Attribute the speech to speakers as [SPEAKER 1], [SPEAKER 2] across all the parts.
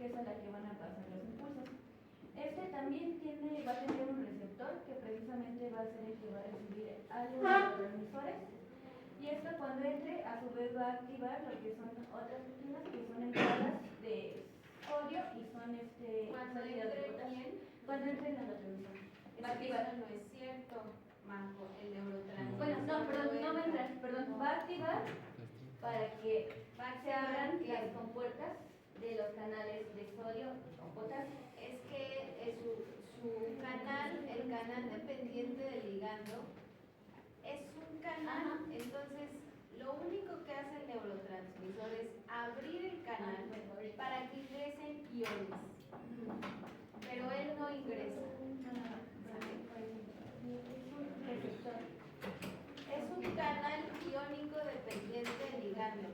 [SPEAKER 1] es a la que van a pasar los impulsos. Este también va a tener un receptor que precisamente va a ser el que va a recibir a los neurotransmisores, y esto cuando entre a su vez va a activar lo que son otras proteínas que son entradas de sodio y son
[SPEAKER 2] cuando
[SPEAKER 1] salidas de
[SPEAKER 2] entre
[SPEAKER 1] potasio.
[SPEAKER 2] ¿quién?
[SPEAKER 1] Cuando entre el neurotransmisor. Va a activar.
[SPEAKER 2] Eso no es cierto, Majo, el neurotransmisor.
[SPEAKER 1] Bueno, no, perdón, no va a entrar, perdón, va a activar para que se abran las compuertas de los canales de sodio o potasio.
[SPEAKER 2] Es que su canal, el canal dependiente del ligando, es un canal. Entonces lo único que hace el neurotransmisor es abrir el canal para que ingresen iones, pero él no ingresa. Es un canal iónico dependiente del ligando.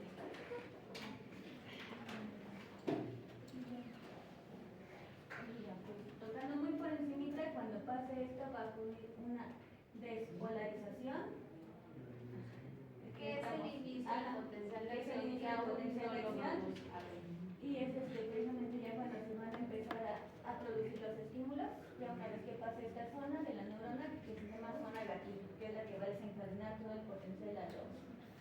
[SPEAKER 1] Tocando muy por encimita, cuando pase esto va a ocurrir una despolarización.
[SPEAKER 2] ¿Qué es el inicio del potencial de acción?
[SPEAKER 1] Que aún no lo vamos a ver. Y es precisamente ya cuando se van a empezar a producir los estímulos, ya una vez que pase esta zona de la neurona, que se llama zona gatillo, que es la que va a desencadenar todo el potencial a los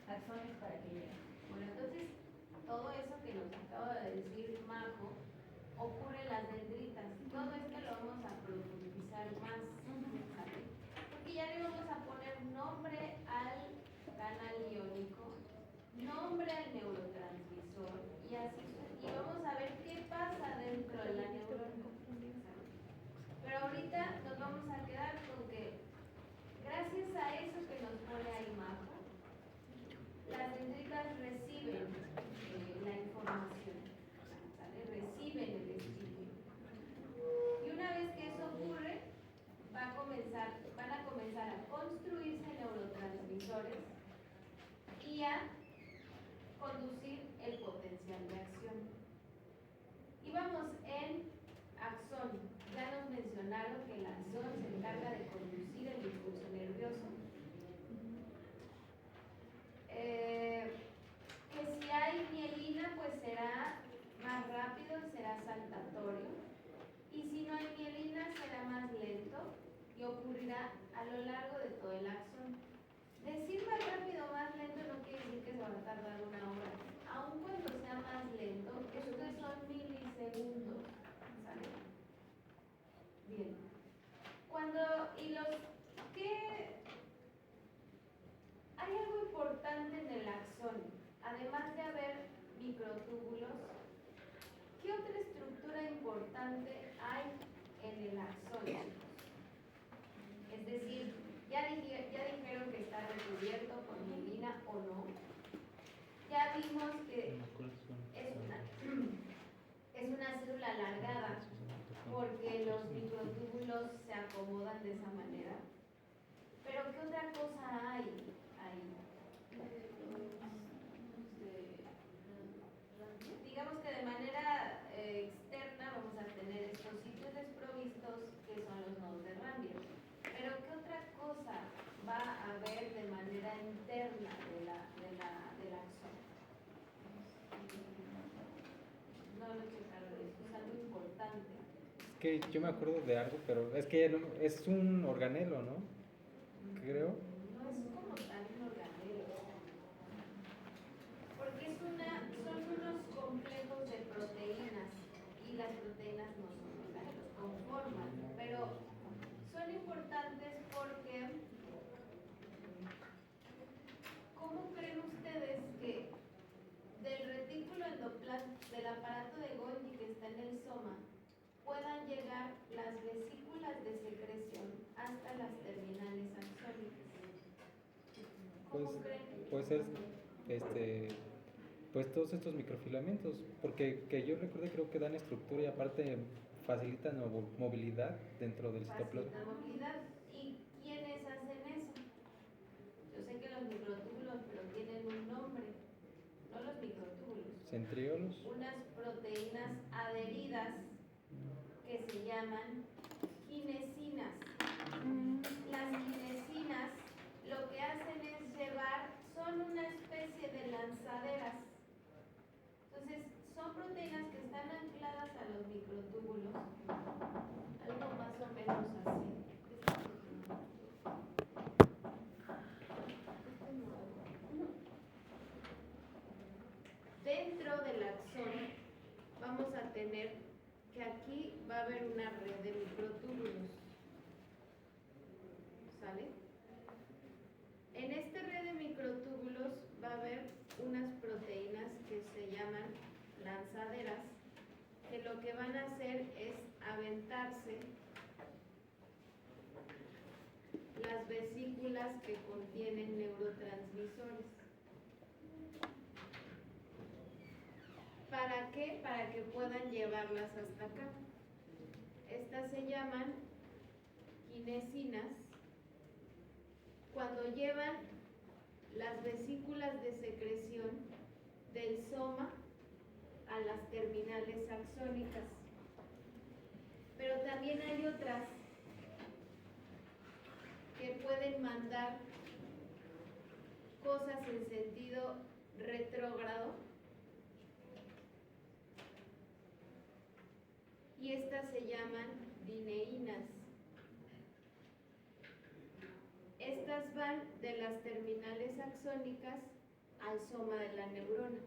[SPEAKER 1] axones para que lleguen.
[SPEAKER 2] Bueno, entonces todo eso que nos acaba de decir Majo ocurre en las dendritas. Todo esto lo vamos a profundizar más, ¿sabes? Porque ya le vamos a poner nombre al canal iónico, nombre al neurotransmisor y así, y vamos a ver qué pasa dentro de la neurona. Pero ahorita nos vamos a quedar con que gracias a eso que nos pone ahí Majo, las dendritas reciben la información, ¿sale? Reciben el estímulo. Y una vez que eso ocurre, van a comenzar a construirse neurotransmisores y a conducir el potencial de acción. Y vamos en axón. Ya nos mencionaron que el axón se encarga de conducir el impulso nervioso. Que si hay mielina, pues será más rápido, será saltatorio. Y si no hay mielina, será más lento y ocurrirá a lo largo de todo el axón. Decir más rápido o más lento no quiere decir que se va a tardar una hora. Aun cuando sea más lento, estos son milisegundos, ¿sale? Bien. Hay algo importante en el axón. Además de haber microtúbulos, ¿qué otra estructura importante hay en el axón? Es decir, ya dijeron que está recubierto por mielina o no. Ya vimos que es una célula alargada porque los microtúbulos se acomodan de esa manera. Pero ¿qué otra cosa hay ahí? Digamos que de manera externa vamos a tener estos sitios desprovistos que son los nodos de Ranvier. Pero ¿qué otra cosa va a haber de manera interna del axón? No lo checaron, esto es algo importante.
[SPEAKER 3] Es que yo me acuerdo de algo, pero es que es un organelo, ¿no? Creo.
[SPEAKER 2] No es como tal un organelo, porque son unos complejos de proteínas y las proteínas no son organelos, conforman, pero son importantes porque ¿cómo creen ustedes que del retículo endoplasmático del aparato de Golgi que está en el soma puedan llegar las vesículas de secreción hasta las terminales axónicas? ¿Cómo creen?
[SPEAKER 3] Puede ser pues todos estos microfilamentos, porque que yo recuerdo creo que dan estructura y aparte facilitan movilidad dentro del citoplasma.
[SPEAKER 2] Facilitan movilidad. ¿Y quiénes hacen eso? Yo sé que los microtúbulos, pero tienen un nombre, no los microtúbulos.
[SPEAKER 3] Centriolos.
[SPEAKER 2] Unas proteínas adheridas que se llaman kinesinas. Las kinesinas lo que hacen es son una especie de lanzaderas. Entonces, son proteínas que están ancladas a o menos así. Dentro del axón vamos a tener que aquí va a haber una red de microtúbulos. ¿Sale? En esta red de microtúbulos va a haber unas proteínas que se llaman lanzaderas, que lo que van a hacer es aventarse las vesículas que contienen neurotransmisores. ¿Para qué? Para que puedan llevarlas hasta acá. Estas se llaman kinesinas. Cuando llevan las vesículas de secreción del soma a las terminales axónicas. Pero también hay otras que pueden mandar cosas en sentido retrógrado, y estas se llaman dineínas. Estas van de las terminales axónicas al soma de la neurona.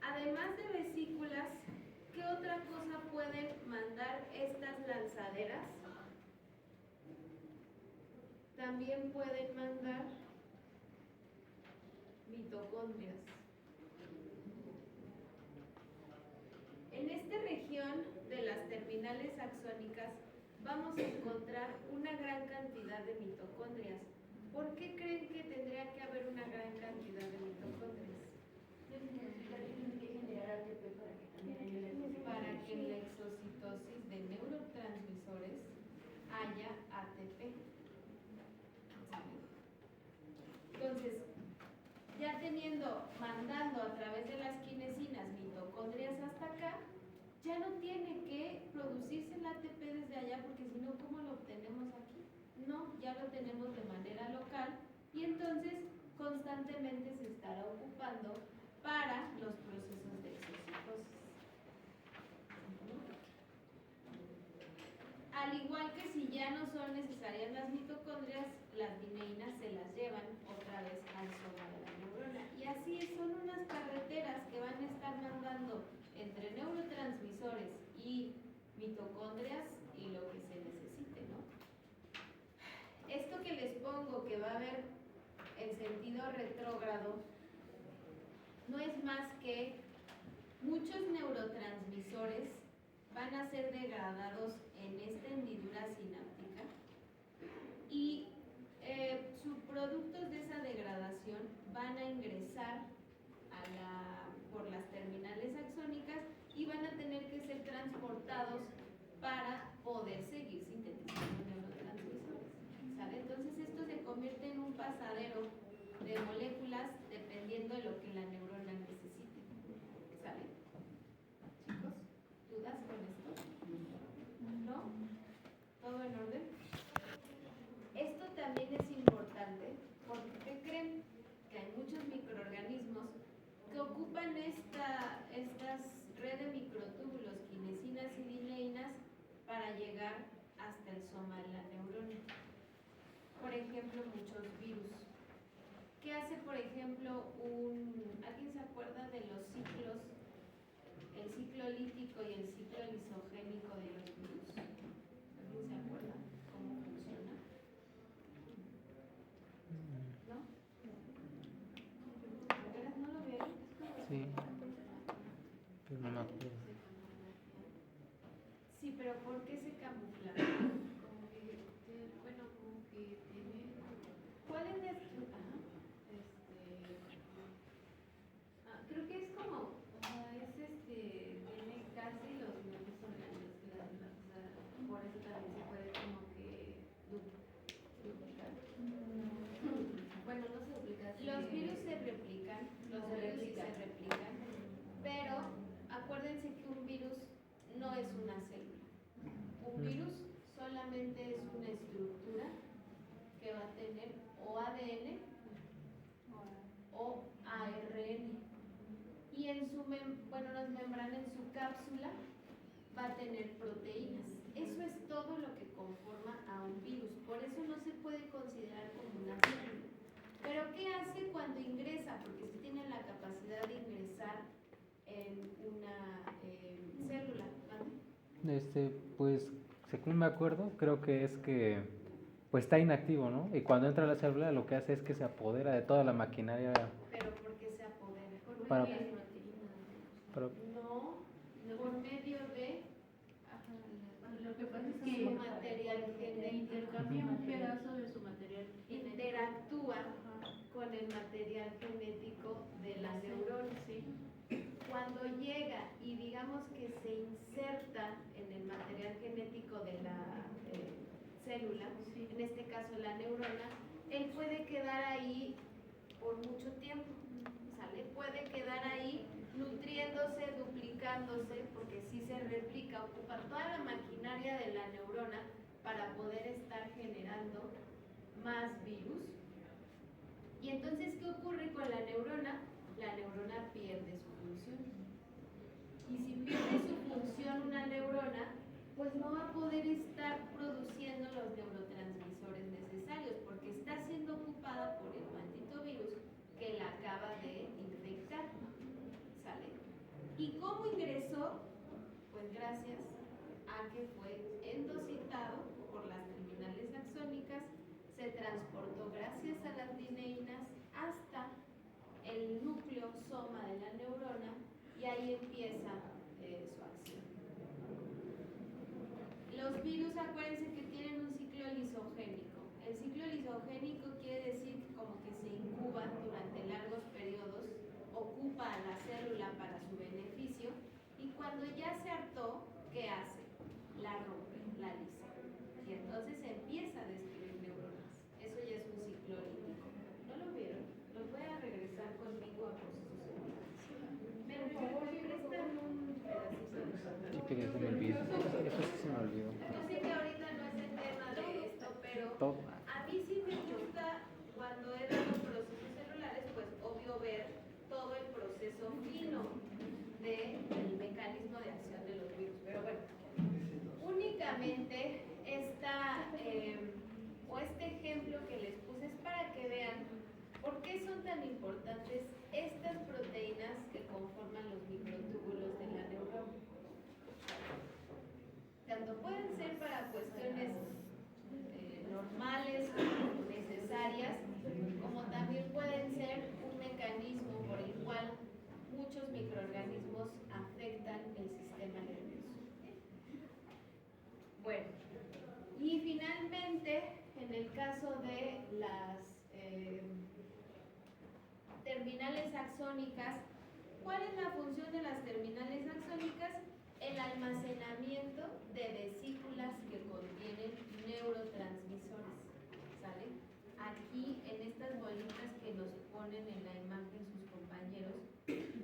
[SPEAKER 2] Además de vesículas, ¿qué otra cosa pueden mandar estas lanzaderas? También pueden mandar mitocondrias. En esta región de las terminales axónicas vamos a encontrar una gran cantidad de mitocondrias. ¿Por qué creen que tendría que haber una gran cantidad de mitocondrias?
[SPEAKER 1] Tienen que generar ATP para que también haya la exocitosis.
[SPEAKER 2] Para que en la exocitosis de neurotransmisores haya ATP. Entonces, ya mandando a través de las kinesinas mitocondrias hasta acá, ya no tiene que producirse el ATP desde allá, porque si no, ¿cómo lo obtenemos aquí? No, ya lo tenemos de manera local y entonces constantemente se estará ocupando para los procesos de exocitosis. Al igual que si ya no son necesarias las mitocondrias, las dineínas se las llevan otra vez al soma de la neurona. Y así son unas carreteras que van a estar mandando entre neurotransmisores y mitocondrias y lo que se necesite, ¿no? Esto que les pongo que va a haber en sentido retrógrado no es más que muchos neurotransmisores van a ser degradados en esta hendidura sináptica y subproductos de esa degradación van a ingresar por las terminales axónicas y van a tener que ser transportados para poder seguir sintetizando neurotransmisores. ¿Sale? Entonces esto se convierte en un pasadero de moléculas dependiendo de lo que la neurona necesite. ¿Sale? Chicos, ¿dudas con esto? ¿No? ¿Todo en orden? Esto también es importante porque ¿qué creen? Que hay muchos microorganismos que ocupan estas redes de microtúbulos, kinesinas y dineínas para llegar hasta el soma de la neurona. Por ejemplo, muchos virus. ¿Qué hace, por ejemplo, ¿alguien se acuerda de los ciclos? El ciclo lítico y el ciclo lisogénico de los virus. ¿Alguien se acuerda cómo funciona? ¿No? ¿De veras no lo vieron?
[SPEAKER 3] Sí, pero no me acuerdo.
[SPEAKER 2] Sí, pero ¿por qué se camufla?
[SPEAKER 4] Como que, bueno, como que tiene,
[SPEAKER 2] ¿Cuál es el?
[SPEAKER 4] creo que es como, o sea, tiene casi los mismos órganos que las demás, o sea, por eso también se puede como que duplicar. Bueno, no se duplica.
[SPEAKER 2] Los virus se replican, pero acuérdense que un virus no es una célula. Un virus solamente es una estructura que va a tener o ADN o ARN. Y en las membranas, en su cápsula, va a tener proteínas. eso es todo lo que conforma a un virus. Por eso no se puede considerar como una célula. Pero ¿qué hace cuando ingresa? Porque sí tiene la capacidad de ingresar en una célula.
[SPEAKER 3] Pues, según me acuerdo, creo que es que pues está inactivo, ¿no? Y cuando entra a la célula lo que hace es que se apodera de toda la maquinaria.
[SPEAKER 2] Pero ¿por qué se apodera?
[SPEAKER 3] Para-
[SPEAKER 2] No, por medio de
[SPEAKER 4] Lo que pasa es
[SPEAKER 2] su
[SPEAKER 4] que
[SPEAKER 2] material genético.
[SPEAKER 4] intercambia un pedazo de su material genético.
[SPEAKER 2] Interactúa con el material genético de la neurona.
[SPEAKER 4] Sí.
[SPEAKER 2] Cuando llega y digamos que se inserta en el material genético de la célula,
[SPEAKER 4] Sí.
[SPEAKER 2] en este caso la neurona, él puede quedar ahí por mucho tiempo, ¿sale? Puede quedar ahí nutriéndose, duplicándose, porque si se replica, ocupa toda la maquinaria de la neurona para poder estar generando más virus. Y entonces, ¿qué ocurre con la neurona? La neurona pierde su función. Y si pierde su función una neurona, pues no va a poder estar produciendo los neurotransmisores necesarios, porque está siendo ocupada por el maldito virus que la acaba de infectar. ¿Sale? ¿Y cómo ingresó? Pues gracias a que fue endocitado por las terminales axónicas, se transportó gracias a las dineínas hasta el núcleo soma de la neurona y ahí empieza su acción. Los virus, acuérdense que tienen un ciclo lisogénico. El ciclo lisogénico quiere decir que como que se incuba durante largos periodos, ocupa a la célula para su beneficio y cuando ya se hartó, ¿qué hace? La rompe, la lisa. Y entonces empieza a destruir neuronas. Eso ya es un ciclo lítico. ¿No lo vieron? Los voy a regresar conmigo a procesos celulares. Pero por favor, me prestan un pedacito de papel.
[SPEAKER 3] Es que ya se me olvidó. Eso sí se me olvidó.
[SPEAKER 2] Yo sé que ahorita no es el tema de esto, pero
[SPEAKER 3] Todo.
[SPEAKER 2] a mí sí me gusta cuando he dado procesos celulares, pues obvio ver todo el proceso fino del mecanismo de acción de los virus. Pero bueno, únicamente este ejemplo que les puse es para que vean por qué son tan importantes estas proteínas que conforman los microtúbulos de la neurona. Tanto pueden ser para cuestiones normales o necesarias, como también pueden ser un mecanismo por el cual muchos microorganismos afectan el sistema nervioso. Bueno, y finalmente, en el caso de las terminales axónicas, ¿cuál es la función de las terminales axónicas? El almacenamiento de vesículas que contienen neurotransmisores, ¿sale? Aquí, en estas bolitas que nos ponen en la imagen sus compañeros,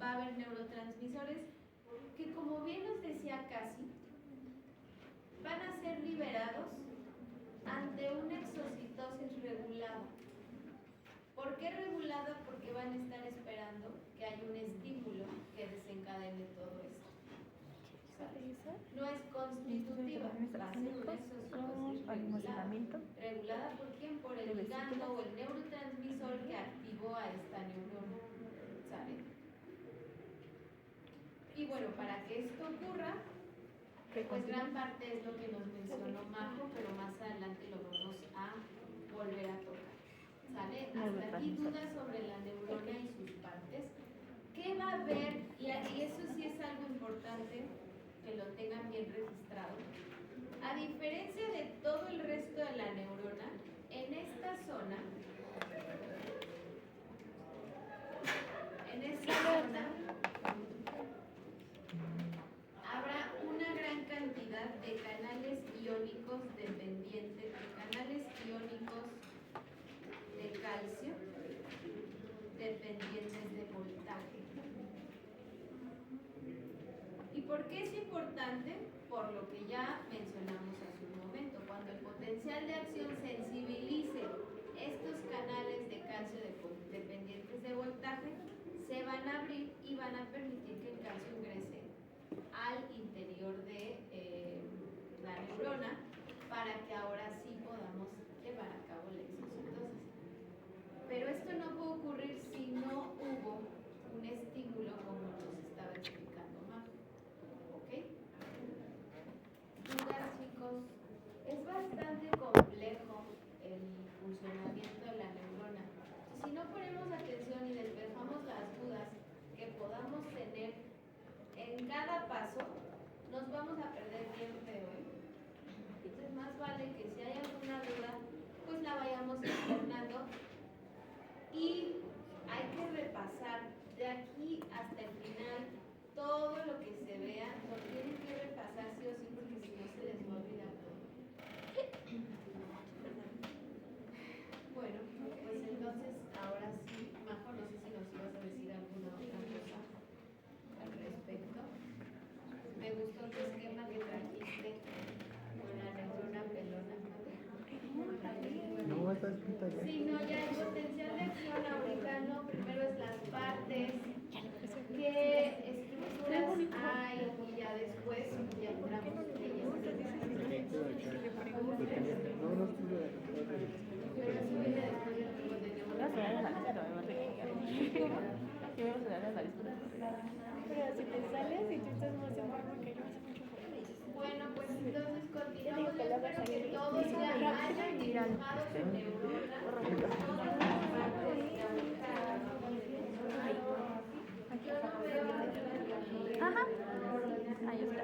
[SPEAKER 2] va a haber neurotransmisores que, como bien nos decía Casi, van a ser liberados ante una exocitosis regulada. ¿Por qué regulada? Porque van a estar esperando que haya un estímulo que desencadene todo esto. No es constitutiva, va a ser una exocitosis regulada. ¿Regulada por quién? Por el ligando o el neurotransmisor que activó a esta neurona. ¿Sale? Y bueno, para que esto ocurra, pues gran parte es lo que nos mencionó Majo, pero más adelante lo vamos a volver a tocar. ¿Sale? Hasta aquí dudas sobre la neurona y sus partes. ¿Qué va a haber? Y eso sí es algo importante que lo tengan bien registrado. A diferencia de todo el resto de la neurona, en esta zona habrá una gran cantidad de canales iónicos dependientes, de canales iónicos de calcio dependientes de voltaje. ¿Y por qué es importante? Por lo que ya mencionamos hace un momento. Cuando el potencial de acción sensibilice estos canales de calcio dependientes de voltaje, se van a abrir y van a permitir que el calcio ingrese al interior de la neurona. en cada paso nos vamos a perder bien feo, ¿eh? Entonces más vale que si hay alguna duda, pues la vayamos externando y hay que repasar de aquí hasta el final todo lo que se vea, lo tienen que repasar sí o sí porque si no se les va a olvidar todo. Bueno, pues entonces ahora sí, Majo, no sé si nos ibas a decir alguna otra cosa al respecto. Me gustó tu esquema que trajiste con la neurona pelona.
[SPEAKER 3] No, está escrita ya.
[SPEAKER 2] Sí, no, ya el potencial de acción ahorita no, primero es las partes, qué estructuras hay y ya después ya entramos en ellas. Pero eso viene después del tipo de neuronas.
[SPEAKER 5] Pero si te sales y tú estás más enfermo que yo, hace mucho frío.
[SPEAKER 2] Bueno, pues entonces continuamos. Yo espero que todos ya hayan dibujado su neurona. Yo no veo
[SPEAKER 5] Ajá. Ahí está.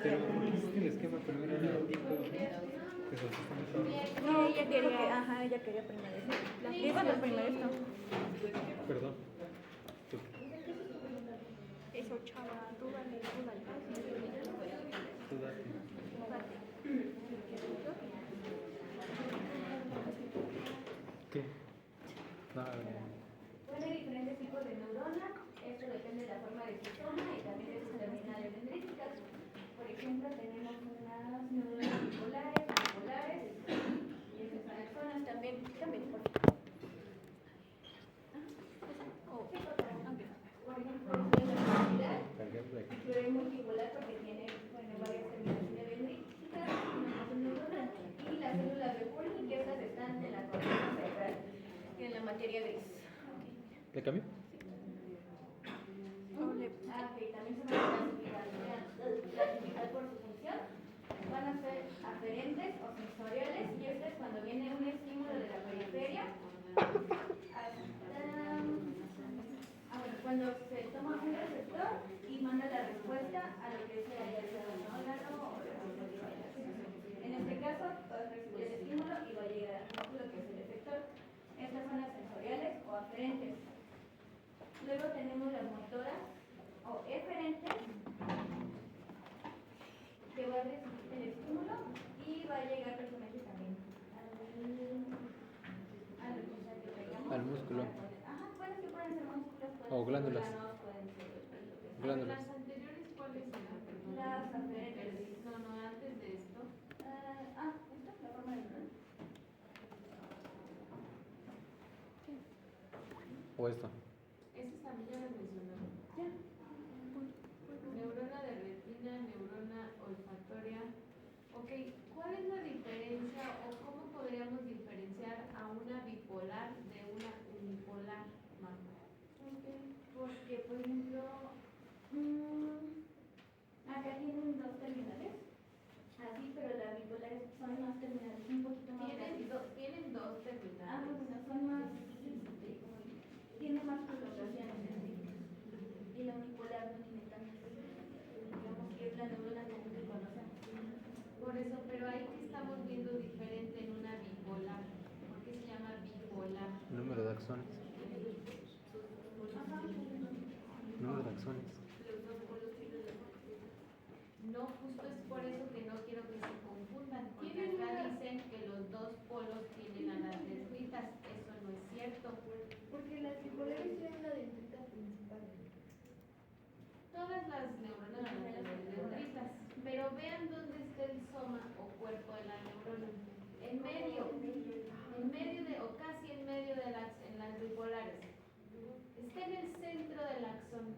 [SPEAKER 3] Pero ¿por qué hiciste el esquema primero en el tipo? ¿Te saltaste mucho?
[SPEAKER 5] No, ella quería, ajá, ella quería primero eso. Y bueno, primero esto.
[SPEAKER 3] Perdón.
[SPEAKER 5] Eso, chava, tú dale, tú dale.
[SPEAKER 3] Tú date. ¿Qué? No, a ver.
[SPEAKER 1] Bueno, hay diferentes tipos de neurona. Esto depende de la forma de su soma y también de sus terminales dendríticas. Por ejemplo, tenemos unas neuronas bipolares, bipolares y esas axonas también. Por ejemplo, la es multipolar porque tiene varias terminaciones dendríticas y las células de Purkinje, que estas están en la corteza cerebral y en la materia gris.
[SPEAKER 3] ¿Le cambio?
[SPEAKER 1] Ok, también se van a clasificar por su función. Van a ser aferentes o sensoriales y esto es cuando viene un estímulo de la periferia bueno, cuando se toma un receptor y manda la respuesta a lo que sea ya sea un órgano o en este caso va a recibir el estímulo y va a llegar a lo que es el efector. Estas son las sensoriales o aferentes. Luego tenemos las motoras o eferentes, que va a recibir el estímulo y va a llegar precisamente también
[SPEAKER 3] al músculo.
[SPEAKER 1] Ajá, pueden ser músculos,
[SPEAKER 3] O glándulas.
[SPEAKER 1] pueden ser
[SPEAKER 3] Glándulas.
[SPEAKER 2] Las anteriores, ¿cuáles eran? Perdón.
[SPEAKER 1] las aferentes.
[SPEAKER 2] No, antes de esto.
[SPEAKER 1] Esta es la forma de neuron.
[SPEAKER 3] ¿O esto?
[SPEAKER 2] Esas también ya las mencionaron. Neurona de retina, neurona olfatoria. Ok, ¿cuál es la diferencia o cómo podríamos diferenciar a una bipolar de una unipolar, Marco?
[SPEAKER 1] Porque, por ejemplo, acá tienen dos terminales, así, pero las bipolares son más terminales, un poquito más rápidos.
[SPEAKER 2] Tienen dos terminales.
[SPEAKER 1] Bueno, son más, tienen más prolongaciones, y la unipolar no tiene tantas, digamos que es la neurona común que conocemos.
[SPEAKER 2] Por eso, pero ahí que estamos viendo diferente en una bipolar. ¿Por qué se llama bipolar?
[SPEAKER 3] Número de axones. Número de axones.
[SPEAKER 2] No, justo es por eso que no quiero que se confundan, porque acá dicen que los dos polos tienen a las dendritas. Eso no es cierto.
[SPEAKER 5] Porque las bipolares tienen la dendrita principal.
[SPEAKER 2] Todas las neuronas tienen las dendritas, pero vean dónde está el soma o cuerpo de la neurona. En medio de, o casi en medio de en las bipolares. Está en el centro del axón.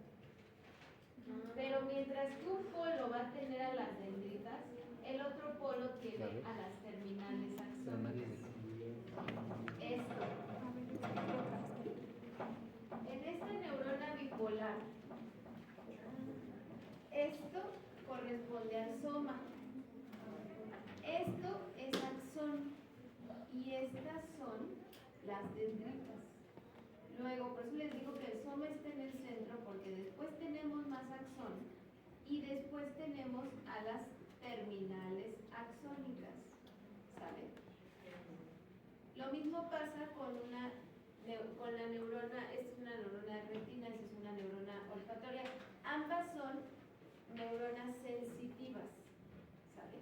[SPEAKER 2] Pero mientras que un polo va a tener a las dendritas, el otro polo tiene a las terminales axónicas. Esto. En esta neurona bipolar, esto corresponde al soma. Esto es axón y estas son las dendritas. Luego, axón y después tenemos a las terminales axónicas, ¿sale? Lo mismo pasa con la neurona, esta es una neurona de retina, esta es una neurona olfatoria, ambas son neuronas sensitivas, ¿sale?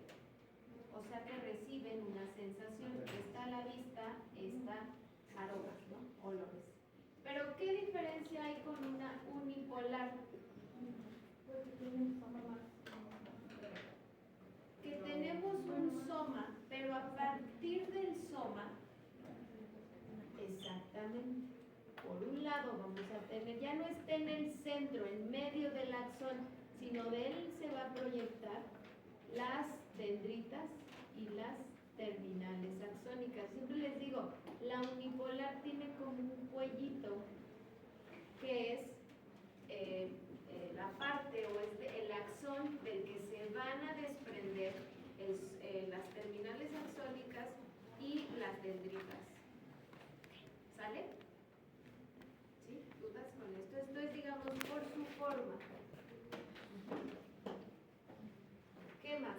[SPEAKER 2] O sea que reciben una sensación, esta a la vista, esta aromas, ¿no? Olores. Pero ¿qué diferencia hay con una unipolar? Que tenemos un soma, pero a partir del soma, exactamente, por un lado vamos a tener, ya no está en el centro, en medio del axón, sino de él se va a proyectar las dendritas y las terminales axónicas. Siempre les digo, la unipolar tiene como un cuellito que es la parte o el axón del que se van a desprender las terminales axónicas y las dendritas. ¿Sale? ¿Sí? ¿Dudas con esto? Esto es, digamos, por su forma. ¿Qué más?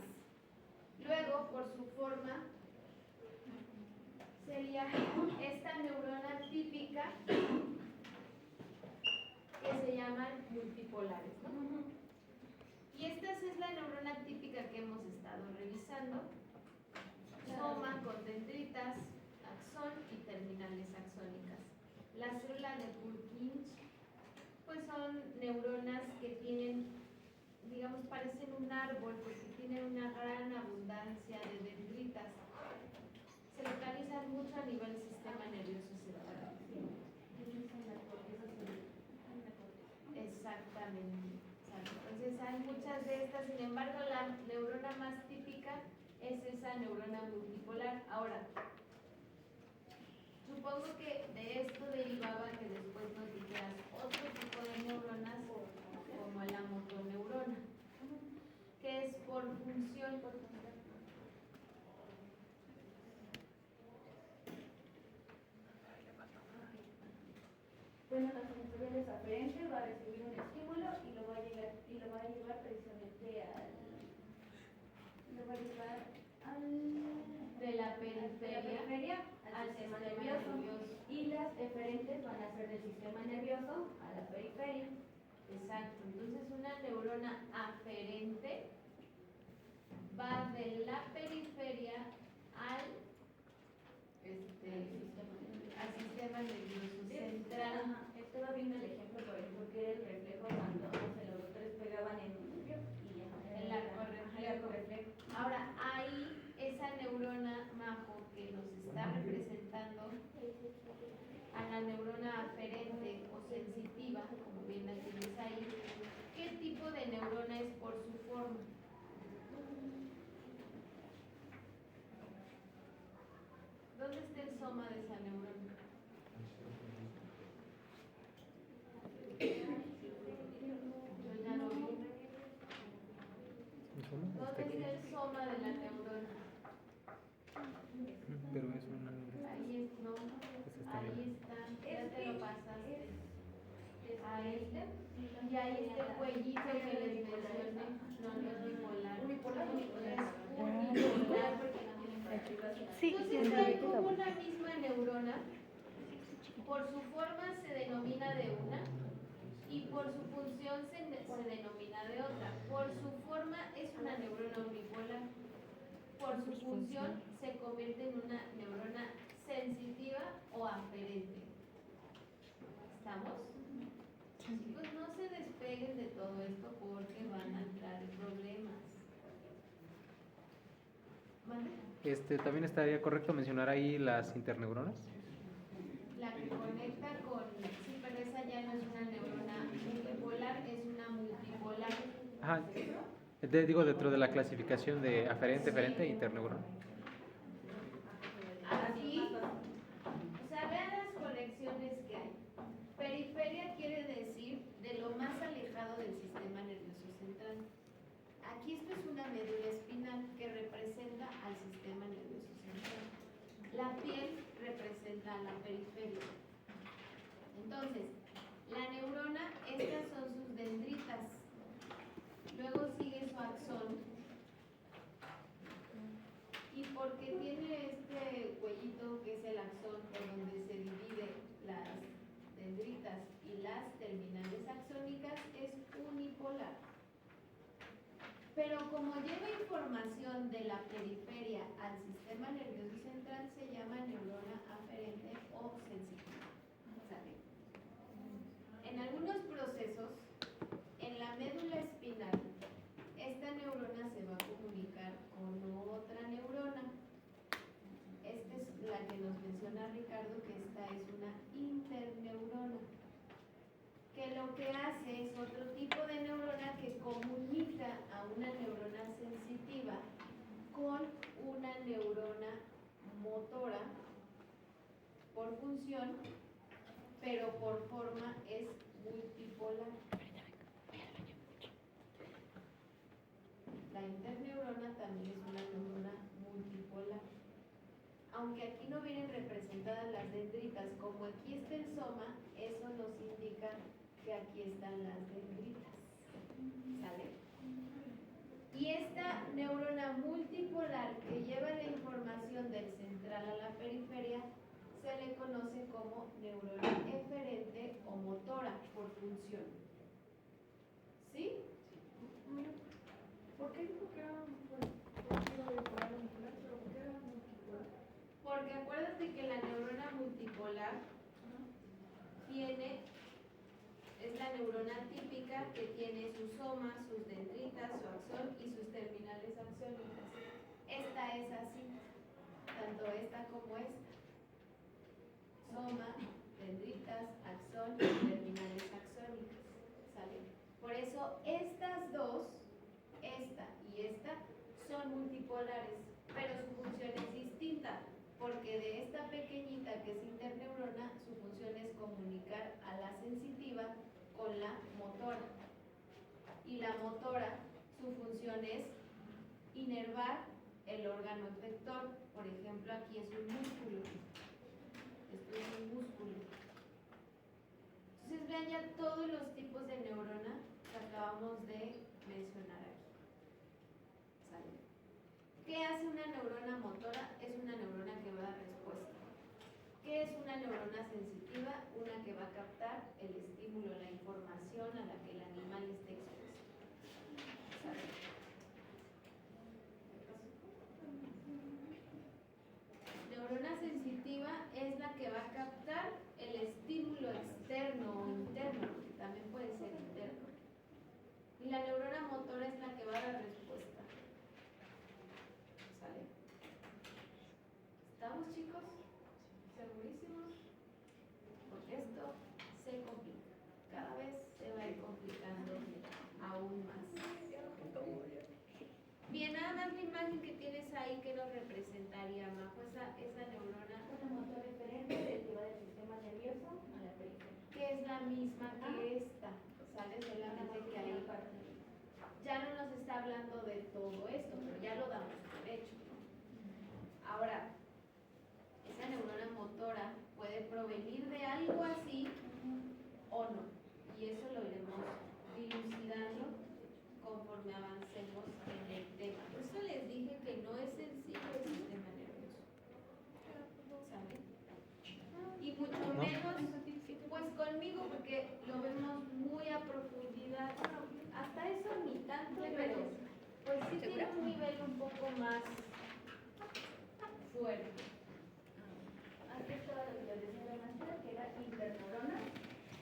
[SPEAKER 2] Luego, por su forma, sería esta neurona típica que se llaman multipolares, ¿no? Y esta es la neurona típica que hemos estado revisando. Soma con dendritas, axón y terminales axónicas. La célula de Purkinje, pues son neuronas que tienen, digamos, parecen un árbol porque tienen una gran abundancia de dendritas. Se localizan mucho a nivel sistema nervioso central. Exactamente. Entonces hay muchas de estas, sin embargo la neurona más típica es esa neurona multipolar. Ahora, supongo que de esto derivaba que después nos dijeras otro tipo de neuronas como la motoneurona, que es por función.
[SPEAKER 1] Bueno, la sensorial aferente va a recibir un estímulo y lo va a llevar precisamente
[SPEAKER 2] De la periferia
[SPEAKER 1] al sistema nervioso. Y las eferentes van a ser del sistema nervioso a la periferia.
[SPEAKER 2] Exacto, entonces una neurona aferente va de la periferia al sistema nervioso central.
[SPEAKER 1] Estaba viendo el ejemplo, por ejemplo, que era el reflejo cuando los doctores pegaban en un nervio y
[SPEAKER 2] El arco reflejo. Ahora, ahí esa neurona majo que nos está representando a la neurona aferente o sensitiva, como bien la tienes ahí, ¿qué tipo de neurona es por su forma? ¿Dónde está el soma de esa neurona? Yo ya lo vi. ¿Dónde está el soma de la neurona?
[SPEAKER 3] Pero es una...
[SPEAKER 2] Ahí es, no, ahí está, ya te lo pasaste. Ahí está. Y ahí está el cuellito que les mencioné. No es bipolar.
[SPEAKER 1] unipolar.
[SPEAKER 2] Es unipolar porque no tienen participación.
[SPEAKER 5] Sí,
[SPEAKER 2] Entonces trae como una misma neurona. Por su forma se denomina de una y por su función se denomina de otra. Por su forma es una neurona unipolar. Por su función se convierte en una neurona sensitiva o aferente. ¿Estamos? Chicos, no se despeguen de todo esto porque van a entrar en problemas. ¿Vale?
[SPEAKER 3] También estaría correcto mencionar ahí las interneuronas.
[SPEAKER 2] La que conecta con... Sí, pero esa ya no es una neurona unipolar, es una multipolar.
[SPEAKER 3] Ajá. Digo, dentro de la clasificación de aferente, eferente e interneurona.
[SPEAKER 2] Aquí, o sea, vean las conexiones que hay. Periferia quiere decir de lo más alejado del sistema nervioso central. Aquí esto es una médula espinal que representa al sistema nervioso central. La piel representa a la periferia. Entonces, la neurona, estas son sus dendritas. Pero como lleva información de la periferia al sistema nervioso central, se llama neurona aferente o sensitiva. ¿Sale? En algunos procesos, en la médula espinal, esta neurona se va a comunicar con otra neurona. Esta es la que nos menciona Ricardo, que esta es una interneurona, que lo que hace es otro tipo de neurona que comunica a una neurona sensitiva con una neurona motora por función, pero por forma es multipolar. La interneurona también es una neurona multipolar. Aunque aquí no vienen representadas las dendritas, como aquí está el soma, eso nos indica que aquí están las dendritas. ¿Sale? Y esta neurona multipolar que lleva la información del central a la periferia se le conoce como neurona eferente o motora por función. ¿Sí?
[SPEAKER 1] ¿Por qué dijo que era bipolar o multipolar? ¿Pero por qué era multipolar?
[SPEAKER 2] Porque acuérdate que la neurona multipolar es la neurona típica que tiene sus somas, sus dendritas, su axón y sus terminales axónicas. Esta es así, tanto esta como esta. Soma, dendritas, axón y terminales axónicas. ¿Sale? Por eso estas dos, esta y esta, son multipolares, pero su función es distinta, porque de esta pequeñita que es interneurona, su función es comunicar a la sensitiva con la motora. Y la motora, su función es inervar el órgano efector. Por ejemplo, aquí es un músculo. Esto es un músculo. Entonces vean ya todos los tipos de neurona que acabamos de mencionar aquí. ¿Sale? ¿Qué hace una neurona motora? Es una neurona que va a dar respuesta. ¿Qué es una neurona sensitiva? Una que va a captar el estímulo, la información a la que el animal esté expuesto. ¿Sale? Neurona sensitiva es la que va a captar el estímulo externo o interno, que también puede ser interno. Y la neurona motora es la que va a dar respuesta. ¿Sale? ¿Estamos, chicos? ¿Segurísimos? Porque esto se complica. Cada vez se va a ir complicando aún más. Bien, nada más la imagen que tienes ahí, que nos representaría, Majo, esa neurona.
[SPEAKER 1] Una motora referente que va del sistema nervioso a la periferia.
[SPEAKER 2] Que es la misma que esta, ¿sale? Solamente que ahí ya no nos está hablando de todo esto, pero ya lo damos por hecho, ¿no? Ahora, esa neurona motora puede provenir de algo así o no, y eso lo iremos dilucidando conforme avancemos en el tema. Por eso les dije que no es sencillo el sistema nervioso, ¿saben? Y mucho menos pues conmigo, porque lo vemos muy a profundidad. Hasta eso ni tanto, pero pues sí tiene un nivel un poco más fuerte.
[SPEAKER 1] Aquí estaba lo que les decía la maestra, que era interneuronas,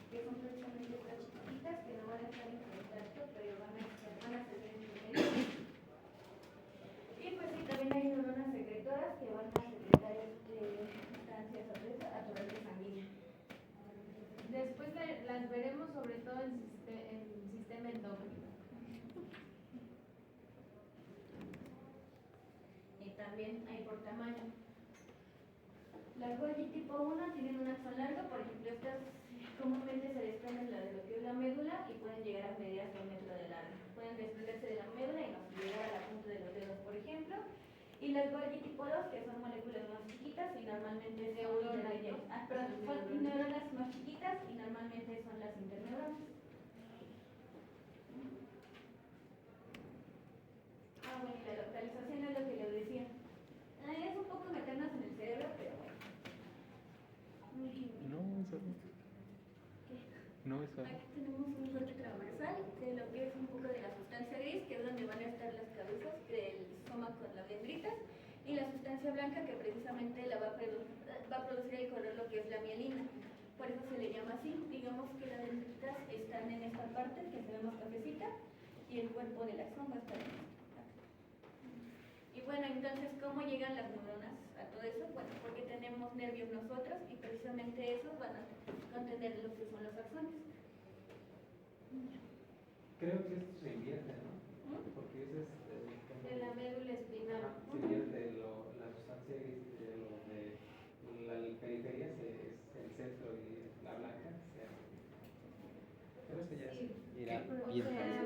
[SPEAKER 1] que son precisamente estas chiquititas que no van a estar en contacto, pero van a ser intermedios. Y pues sí, también hay neuronas secretoras que van a secretar sustancias a través de sanguíneo.
[SPEAKER 2] Después las veremos sobre todo en sistema endocrino.
[SPEAKER 1] Y también hay por tamaño. Las Golgi tipo 1 tienen un axón largo, por ejemplo, estas comúnmente se desprenden de lo que es la médula y pueden llegar a medir hasta 1 metro de largo. Pueden desprenderse de la médula y llegar a la punta de los dedos, por ejemplo. Y las Golgi tipo 2, que son moléculas más chiquitas y normalmente son son neuronas más chiquitas y normalmente son las interneuronas. Bueno, y la localización es lo que les decía. Es un poco meternos en el cerebro, pero bueno.
[SPEAKER 3] No, eso no.
[SPEAKER 1] ¿Qué?
[SPEAKER 3] No, eso.
[SPEAKER 1] Aquí tenemos un corte transversal de lo que es un poco de la sustancia gris, que es donde van a estar las cabezas del soma con las dendritas, y la sustancia blanca que precisamente va a producir el color, lo que es la mielina. Por eso se le llama así. Digamos que las dendritas están en esta parte que se ve más cafecita, y el cuerpo del axón va a estar en esta parte. Y bueno, entonces, ¿cómo llegan las neuronas a todo eso? Bueno, porque tenemos nervios nosotros y precisamente esos van a contener lo que son los axones.
[SPEAKER 3] Creo que esto se invierte, ¿no? Porque es
[SPEAKER 2] De la médula espinal.
[SPEAKER 3] se invierte la sustancia gris de lo de la periferia es el centro y la blanca. Pero esto ya
[SPEAKER 2] Sí.
[SPEAKER 3] irá
[SPEAKER 2] O
[SPEAKER 3] bien.
[SPEAKER 2] sea,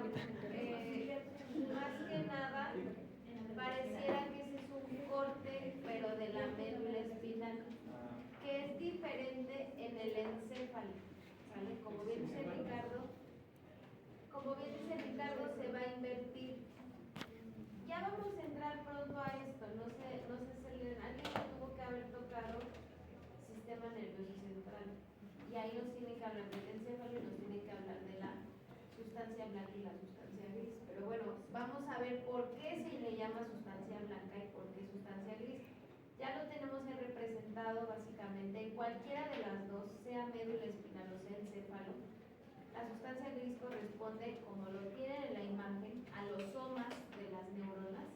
[SPEAKER 2] más que nada, pareciera que ese es un corte, pero de la médula espinal, que es diferente en el encéfalo, ¿sale? Como bien dice Ricardo, se va a invertir. Ya vamos a entrar pronto a esto, no sé si alguien tuvo que haber tocado sistema nervioso central, y ahí nos tiene que hablar del encéfalo y nos tiene que hablar de la sustancia blanca y la sustancia gris. Pero bueno, vamos a ver por qué se le llama sustancia blanca y por qué sustancia gris. Ya lo tenemos representado básicamente en cualquiera de las dos, sea médula espinal o sea encéfalo. La sustancia gris corresponde, como lo tienen en la imagen, a los somas de las neuronas,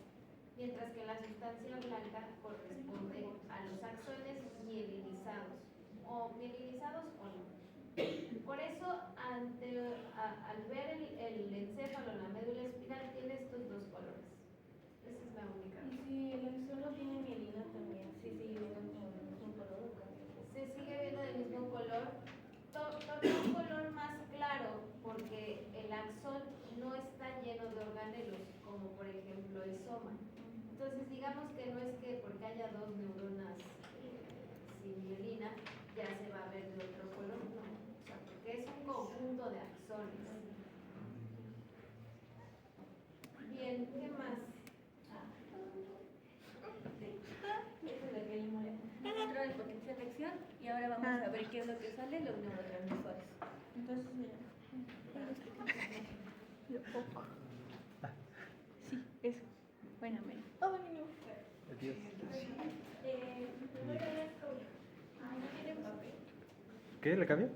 [SPEAKER 2] mientras que la sustancia blanca corresponde a los axones mielinizados, o no. Por eso, al ver el encéfalo, la médula espinal, tiene estos dos colores. Esa es la única.
[SPEAKER 1] Y si el axón no tiene mielina también, sí sigue viendo como el mismo color o cambia.
[SPEAKER 2] Se sigue viendo del mismo color, torna un color más claro, porque el axón no está lleno de organelos, como por ejemplo el soma. Entonces, digamos que no es que porque haya dos neuronas sin mielina, ya se va a ver de otro color, no. O sea, porque es un conjunto de axones. Bien, ¿qué más?
[SPEAKER 1] Esa es la que le molesta. Dentro del potencial de acción, y ahora vamos a ver qué es lo que sale, los neurotransmisores.
[SPEAKER 5] Entonces, lo poco. Sí, eso. Bueno, mira. Oh, no.
[SPEAKER 3] Adiós.
[SPEAKER 1] Primero es como, no tiene papel.
[SPEAKER 3] ¿Qué? ¿Le cambio?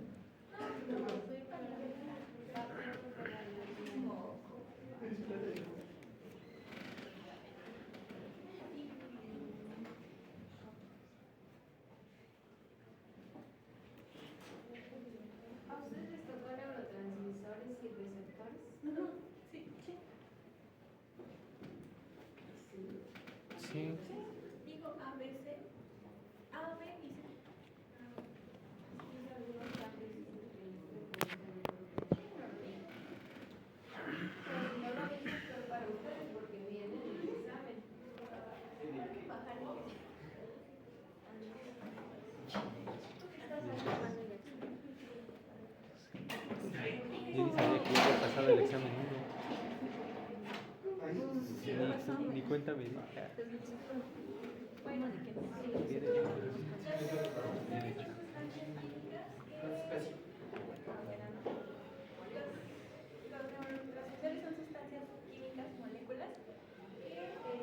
[SPEAKER 2] ¿A ustedes les tocó neurotransmisores y receptores?
[SPEAKER 1] Sí.
[SPEAKER 3] Sí.
[SPEAKER 1] Digo A, B, C. A, B y C.
[SPEAKER 2] Algunos cambios pero si no lo habéis visto para ustedes porque viene en el examen.
[SPEAKER 3] Yo ni sabía que había pasado el examen 1. Ni cuenta me di.
[SPEAKER 1] Bueno, ¿de qué?
[SPEAKER 3] Bien hecho. Bien hecho.
[SPEAKER 1] Los neurotransmisores son sustancias químicas, moléculas, que son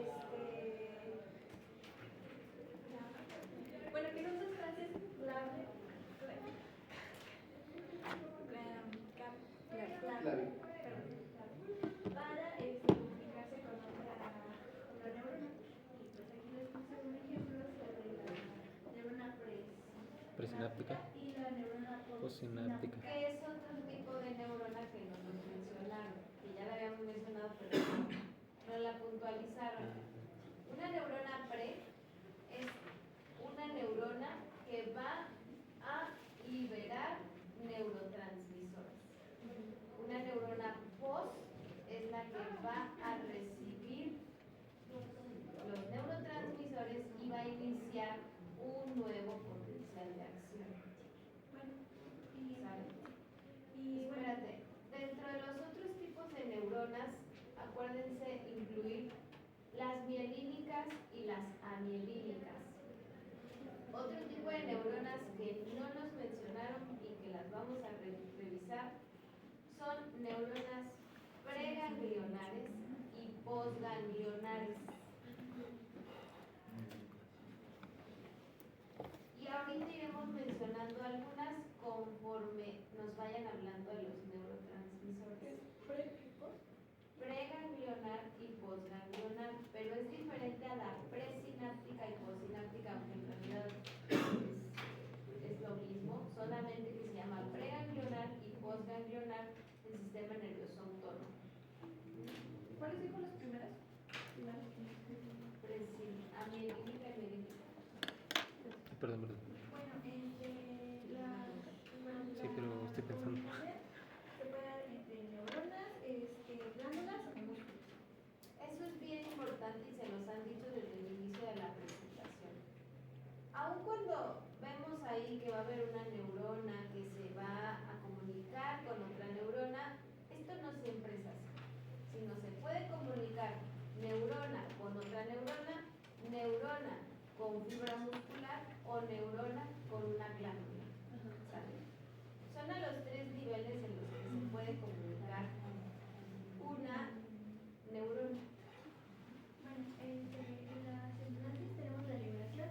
[SPEAKER 1] sustancias para comunicarse con otra neurona. Y pues aquí les puse un ejemplo sobre la neurona
[SPEAKER 3] Presináptica.
[SPEAKER 1] y la neurona
[SPEAKER 3] Postsináptica.
[SPEAKER 2] Que es otro tipo de neurona que no nos mencionaron, que ya la habíamos mencionado, pero no la puntualizaron. Una neurona pre es una neurona que va a liberar neurotransmisores. Una neurona post es la que va a recibir los neurotransmisores y va a iniciar un nuevo potencial de acción. ¿Sale? Y espérate, dentro de los otros tipos de neuronas, acuérdense incluir las mielínicas y las amielínicas. Otro tipo de neuronas son neuronas preganglionares y posganglionares. Y ahorita iremos mencionando algunas conforme nos vayan hablando de los neurotransmisores. Preganglionar y posganglionar, pero es diferente a la presináptica y postsináptica, aunque en realidad es lo mismo, solamente que se llama preganglionar y posganglionar el sistema nervioso autónomo.
[SPEAKER 1] ¿Cuáles dijo las primeras?
[SPEAKER 2] Amirímica y merímica.
[SPEAKER 3] Perdón.
[SPEAKER 1] Bueno,
[SPEAKER 3] Sí, pero estoy pensando.
[SPEAKER 1] Se puede dar entre neuronas, glándulas o músculos.
[SPEAKER 2] Eso es bien importante y se los han dicho desde el inicio de la presentación. Aun cuando vemos ahí que va a haber una neurona que se va a comunicar con otra neurona, esto no siempre es así. Sino se puede comunicar neurona con otra neurona, neurona con fibra muscular o neurona con una glándula. ¿Sale? Son a los tres niveles en los que se puede comunicar una neurona.
[SPEAKER 1] Bueno, en las enlaces tenemos la liberación,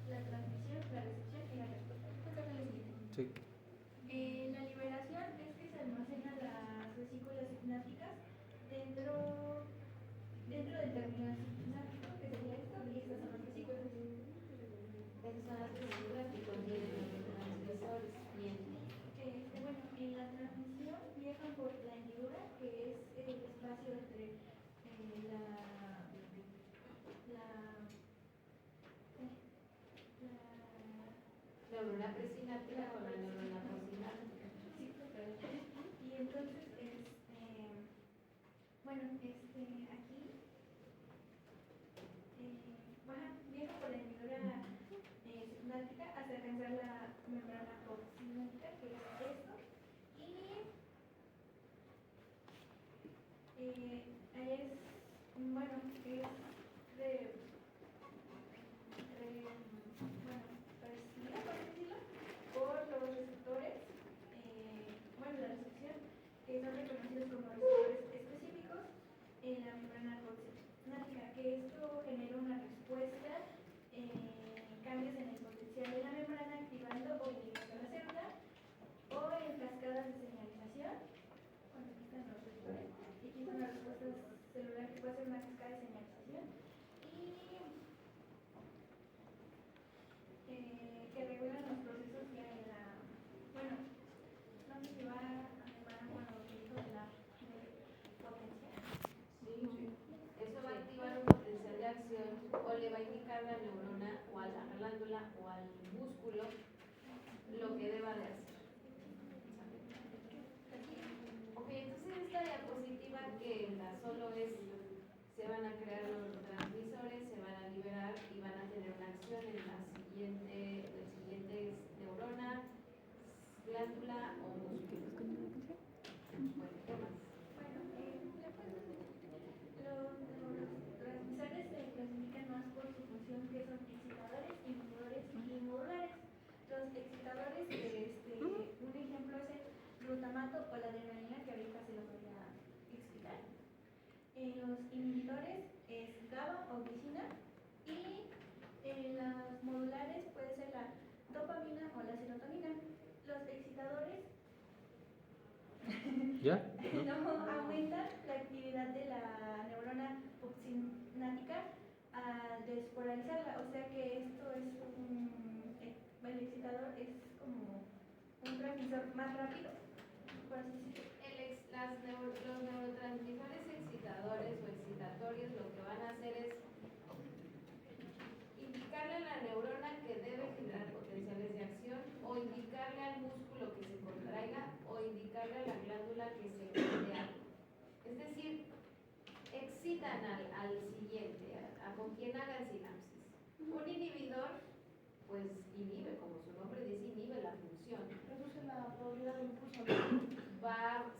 [SPEAKER 1] la transmisión, la recepción y la respuesta.
[SPEAKER 3] Sí.
[SPEAKER 1] La liberación es que se almacenan las vesículas sinápticas dentro del terminal sináptico, que sería esto, y estas son las vesículas.
[SPEAKER 2] Esas son las vesículas que contienen los neurotransmisores. Bien.
[SPEAKER 1] Bueno, en la transmisión viajan por la hendidura, que es el espacio entre
[SPEAKER 2] Neurona presináptica con la neurona postsináptica.
[SPEAKER 1] sí, y entonces, bueno, aquí viaja por la hendidura sináptica hasta alcanzar la membrana postsináptica, que es esto, y ahí es, bueno, es recibida, por así decirlo, por los receptores, bueno, la recepción, que son reconocidos como receptores específicos en la membrana postsináptica, que esto genera una respuesta, cambios en el potencial de la membrana, activando o inhibiendo la célula, o en cascadas de señalización. Bueno, aquí están los receptores, y aquí están las respuestas celulares, que puede ser una cascada de señalización, y que regulan los procesos ya en la, bueno, no sé si va a llamar cuando dijo de la potencia.
[SPEAKER 2] Sí. Eso va a activar un potencial de acción o le va a indicar a la neurona o a la glándula o al músculo lo que deba de hacer. Ok, entonces esta diapositiva que solo es, se van a crear los transmisores, se van a liberar y van a tener una acción en la siguiente neurona, glándula o músculo. Bueno, ¿qué más?
[SPEAKER 1] Bueno, los transmisores se clasifican más por su función, que son excitadores, inhibidores y modulares. Los excitadores, un ejemplo es el glutamato o la adrenalina, que ahorita se los voy a explicar. Los inhibidores es GABA o glicina, y los modulares puede ser la dopamina o la serotonina. Los excitadores
[SPEAKER 3] ¿Ya?
[SPEAKER 1] no aumentan la actividad de la neurona postsináptica al despolarizarla, o sea que esto es el excitador es como un transmisor más rápido, por así decirlo.
[SPEAKER 2] Los neurotransmisores excitadores o excitatorios lo que van a hacer es indicarle a la neurona que debe generar potenciales de acción, o indicarle al músculo que se contraiga, o indicarle a la glándula que se cree algo. Es decir, excitan al siguiente, a con quien hagan sinapsis. Un inhibidor, pues inhibe, como su nombre dice, inhibe la función.
[SPEAKER 1] Reduce la probabilidad de impulso.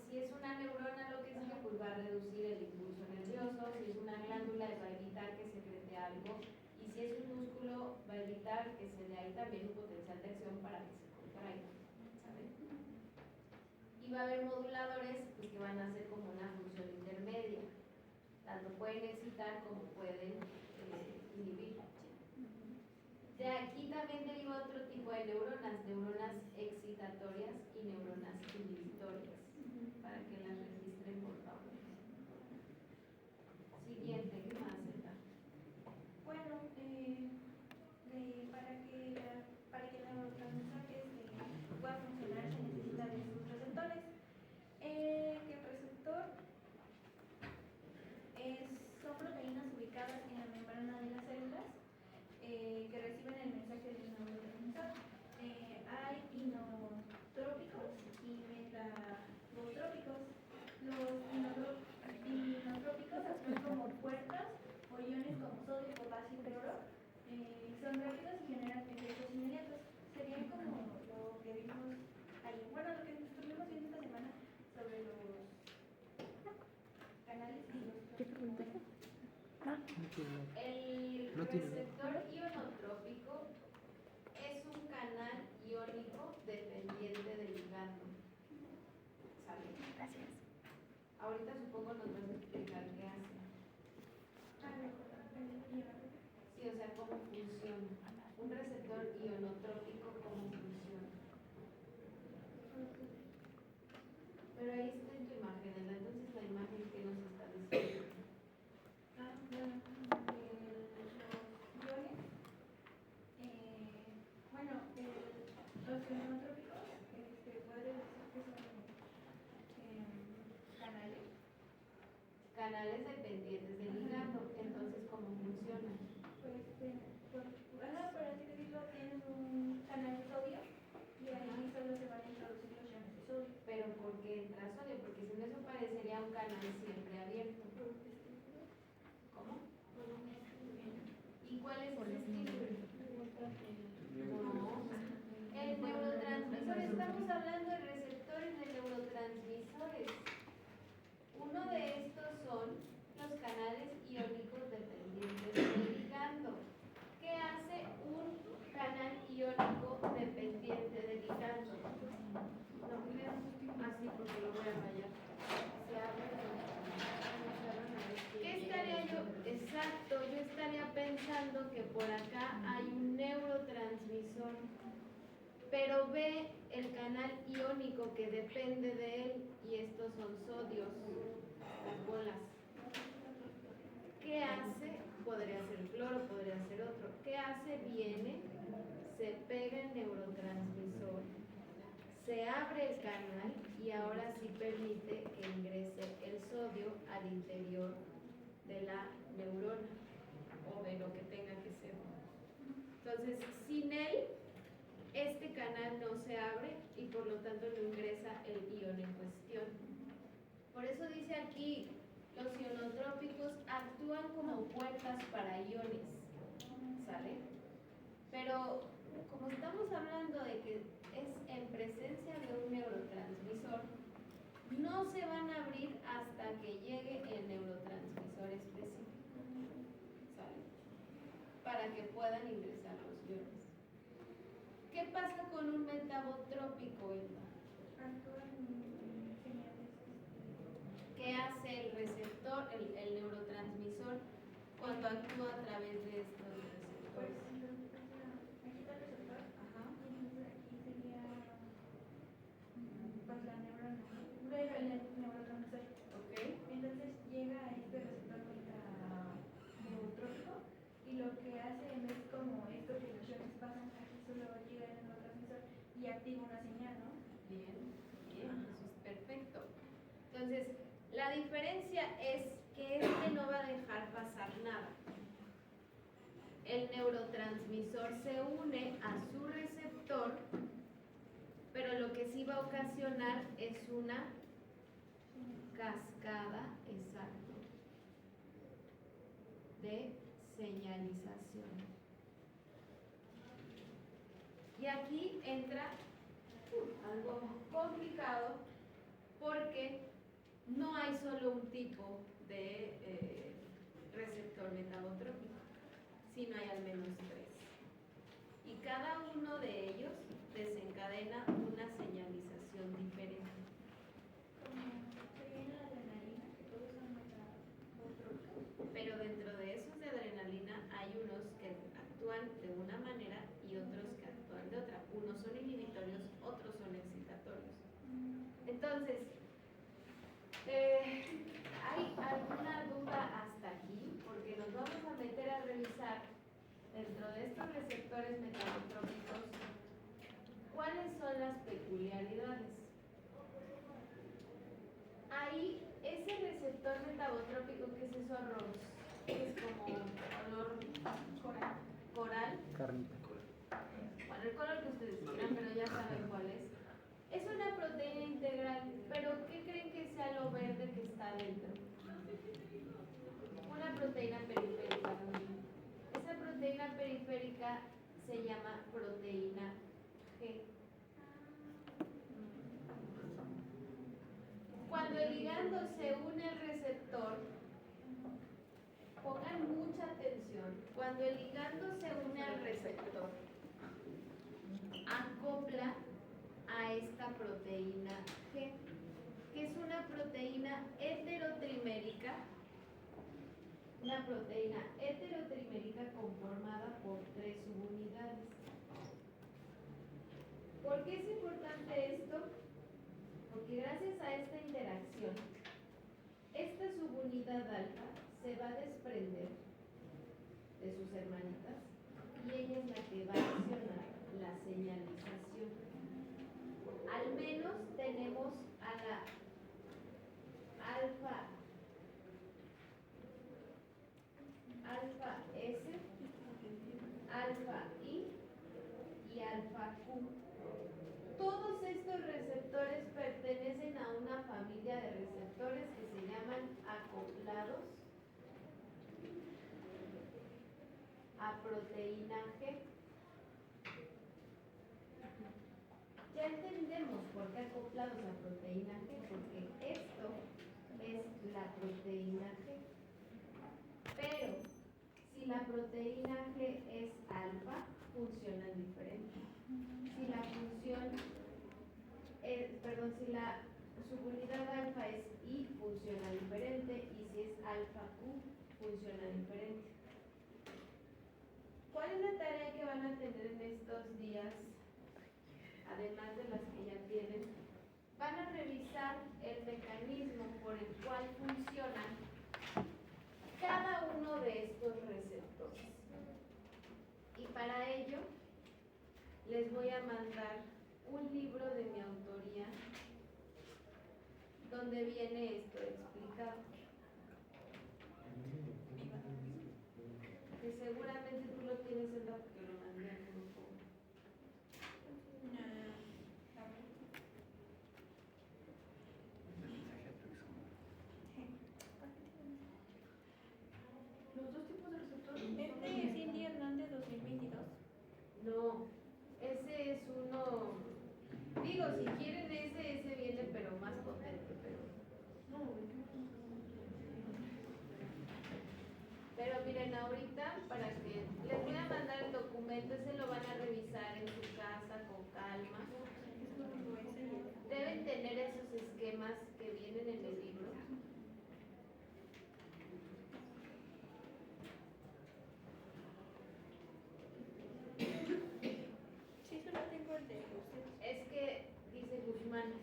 [SPEAKER 2] Si es una neurona lo que sigue, pues va a reducir el impulso nervioso. Si es una glándula, va a evitar que secrete algo. Y si es un músculo, va a evitar que se dé ahí también un potencial de acción para que se contraiga. ¿Saben? Y va a haber moduladores pues, que van a ser como una función intermedia. Tanto pueden excitar como pueden inhibir. De aquí también deriva otro tipo de neuronas excitatorias y neuronas inhibitorias, para que las registren por favor. Siguiente, ¿qué más está?
[SPEAKER 1] Bueno, para que el neurotransmisor pueda funcionar se necesita de sus receptores. Que el receptor son proteínas ubicadas en la membrana de las células que reciben el mensaje del neurotransmisor. Hay inotrópicos y metabotrópicos. Los inotrópicos actúan como puertas o iones como sodio, potasio y cloro. Son rápidos y generan efectos inmediatos. Serían como lo que vimos ahí. Bueno, lo que estuvimos viendo esta semana sobre los canales y los
[SPEAKER 2] El receptor ionotrópico es un canal iónico dependiente del ligando. ¿Sale?
[SPEAKER 5] Gracias.
[SPEAKER 2] Ahorita supongo nos vas a explicar qué hace. Sí, o sea, cómo funciona. Un receptor ionotrópico, cómo funciona. Pero ahí está en tu imagen, ¿verdad? Entonces la imagen que nos está diciendo.
[SPEAKER 1] Los ionotrópicos podría decir que son canales.
[SPEAKER 2] Canales dependientes del ligando. Entonces, ¿cómo funcionan?
[SPEAKER 1] Por así decirlo, tienen un canal de sodio y ahí solo se van a introducir los iones de sodio.
[SPEAKER 2] Pero ¿por qué entra sodio? Porque si no, eso parecería un canal siempre abierto. ¿Cómo? ¿Y cuál es el estímulo? No. El neurotransmisor, estamos hablando de receptores de neurotransmisores. Uno de estos son los canales iónicos dependientes del ligando. ¿Qué hace un canal iónico dependiente del ligando? No creo, así porque lo voy a fallar. Se abre. ¿Qué estaría yo? Exacto, yo estaría pensando que por acá hay un neurotransmisor, pero ve el canal iónico que depende de él y estos son sodios, las bolas. ¿Qué hace? Podría ser cloro, podría ser otro. ¿Qué hace? Viene, se pega el neurotransmisor, se abre el canal y ahora sí permite que ingrese el sodio al interior de la neurona o de lo que tenga que ser. Entonces, sin él, este canal no se abre y por lo tanto no ingresa el ion en cuestión. Por eso dice aquí, los ionotrópicos actúan como puertas para iones, ¿sale? Pero como estamos hablando de que es en presencia de un neurotransmisor, no se van a abrir hasta que llegue el neurotransmisor específico, ¿sale? Para que puedan ingresar los iones. ¿Qué pasa con un metabotrópico, Elba? ¿Qué hace el receptor, el neurotransmisor, cuando actúa a través de estos receptores?
[SPEAKER 1] Aquí está el receptor.
[SPEAKER 2] Ajá.
[SPEAKER 1] Aquí sería la neurona. El neurotransmisor.
[SPEAKER 2] Ok.
[SPEAKER 1] Entonces llega a este receptor neurotrópico y lo que hace en vez como esto que los iones pasan, aquí solo llega el neurotransmisor y activa una señal, ¿no?
[SPEAKER 2] Bien, bien, eso es perfecto. Entonces, la diferencia es que este no va a dejar pasar nada. El neurotransmisor se une a su receptor, pero lo que sí va a ocasionar es una cascada, exacto, de señalización. Y aquí entra algo complicado porque no hay solo un tipo de receptor metabotrópico, sino hay al menos 3. Y cada uno de ellos desencadena una señalización diferente. Entonces, ¿hay alguna duda hasta aquí? Porque nos vamos a meter a revisar dentro de estos receptores metabotrópicos cuáles son las peculiaridades. Ahí, ese receptor metabotrópico, ¿qué es eso, Ros? Es como color coral.
[SPEAKER 3] Carnita.
[SPEAKER 2] Bueno, el color que ustedes quieran, pero ya saben cuál es. Es una proteína integral, pero ¿qué creen que sea lo verde que está dentro? Una proteína periférica. Esa proteína periférica se llama proteína G. Cuando el ligando se une al receptor, pongan mucha atención, cuando el ligando se une al receptor, acopla a esta proteína G, que es una proteína heterotrimérica, conformada por 3 subunidades. ¿Por qué es importante esto? Porque gracias a esta interacción, esta subunidad alfa se va a desprender de sus hermanitas y ella es la que va a accionar la señalización. Al menos tenemos a la alfa S, alfa I y alfa Q. Todos estos receptores pertenecen a una familia de receptores que se llaman acoplados a proteína G. Ya entendemos por qué acoplados a proteína G, porque esto es la proteína G. Pero si la proteína G es alfa, funcionan diferente. Si la subunidad alfa es I, funciona diferente, y si es alfa Q, funciona diferente. ¿Cuál es la tarea que van a tener en estos días? Además de las que ya tienen, van a revisar el mecanismo por el cual funcionan cada uno de estos receptores. Y para ello, les voy a mandar un libro de mi autoría donde viene esto explicado. Que seguramente tú lo tienes en la porque lo mandé al grupo.
[SPEAKER 1] Los dos tipos de receptores.
[SPEAKER 5] ¿Es de Cindy Hernández 2022?
[SPEAKER 2] No, ese es uno. Digo, si quieren ese viene, pero más potente, pero miren, ahorita para que les voy a mandar el documento, ese lo van a revisar en su casa con calma. Deben tener esos esquemas que vienen en el libro.
[SPEAKER 5] Sí, solo tengo el de ustedes.
[SPEAKER 2] Es que dice Guzmán,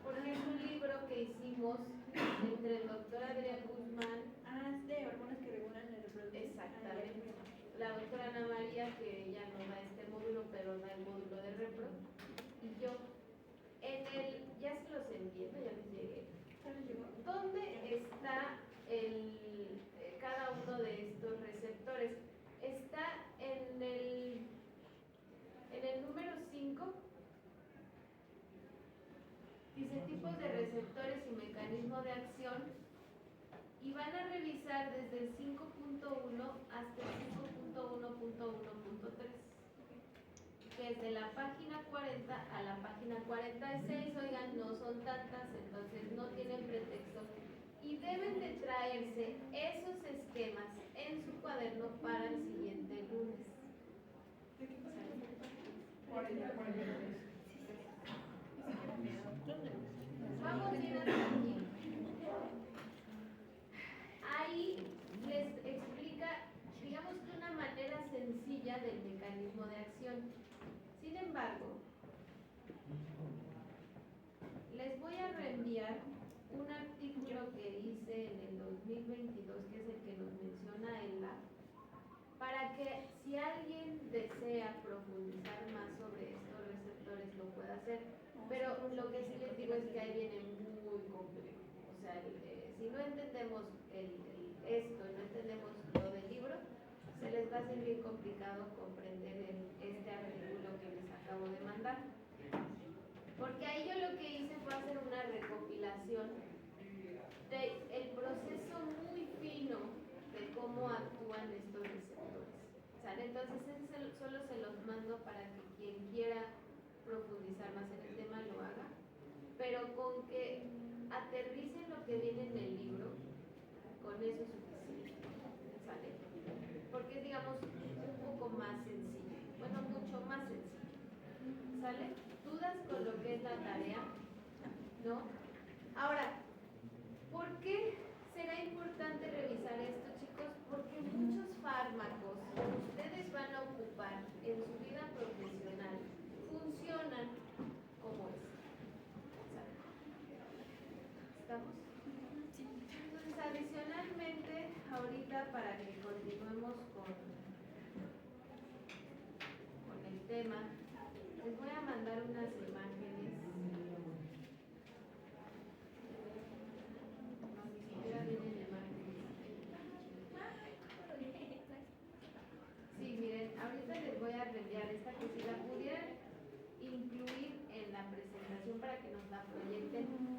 [SPEAKER 2] porque es un libro que hicimos entre el doctor Adrián Guzmán.
[SPEAKER 5] Ah, es de hormonas que regulan el reproducción.
[SPEAKER 2] Exactamente. La doctora Ana María, que ya no da este módulo, pero da el módulo de repro. Y yo, ya se los entiendo, ya les llegué. ¿Dónde está cada uno de estos receptores? Está en el número 5. Dice tipos de receptores y mecanismo de acción. Y van a revisar desde el 5.1 hasta el 5.1.1.3, que es de la página 40 a la página 46. Oigan, no son tantas, entonces no tienen pretexto. Y deben de traerse esos esquemas en su cuaderno para el siguiente lunes. Vamos bien hasta aquí. Ahí les explica, digamos que una manera sencilla del mecanismo de acción. Sin embargo, les enviar un artículo que hice en el 2022, que es el que nos menciona el lab, para que si alguien desea profundizar más sobre estos receptores lo pueda hacer. Pero lo que sí les digo es que ahí viene muy complejo. O sea, si no entendemos esto, no entendemos lo del libro, se les va a ser bien complicado comprender este artículo que les acabo de mandar. Porque ahí yo lo que hice fue hacer una recopilación del proceso muy fino de cómo actúan estos receptores. ¿Sale? Entonces solo se los mando para que quien quiera profundizar más en el tema lo haga, pero con que aterricen lo que viene en el libro, con eso es suficiente. ¿Sale? Porque es, digamos, un poco más sencillo, bueno, mucho más sencillo. ¿Sale? ¿Dudas con lo que es la tarea? ¿No? Ahora, ¿por qué será importante revisar esto, chicos? Porque muchos fármacos que ustedes van a ocupar en su vida profesional funcionan como esto. ¿Estamos? Entonces, adicionalmente, ahorita para que continuemos con el tema, les voy a mandar unas imágenes. No, ni siquiera vienen imágenes. Sí, miren, ahorita les voy a reenviar esta que si la pudieran incluir en la presentación para que nos la proyecten.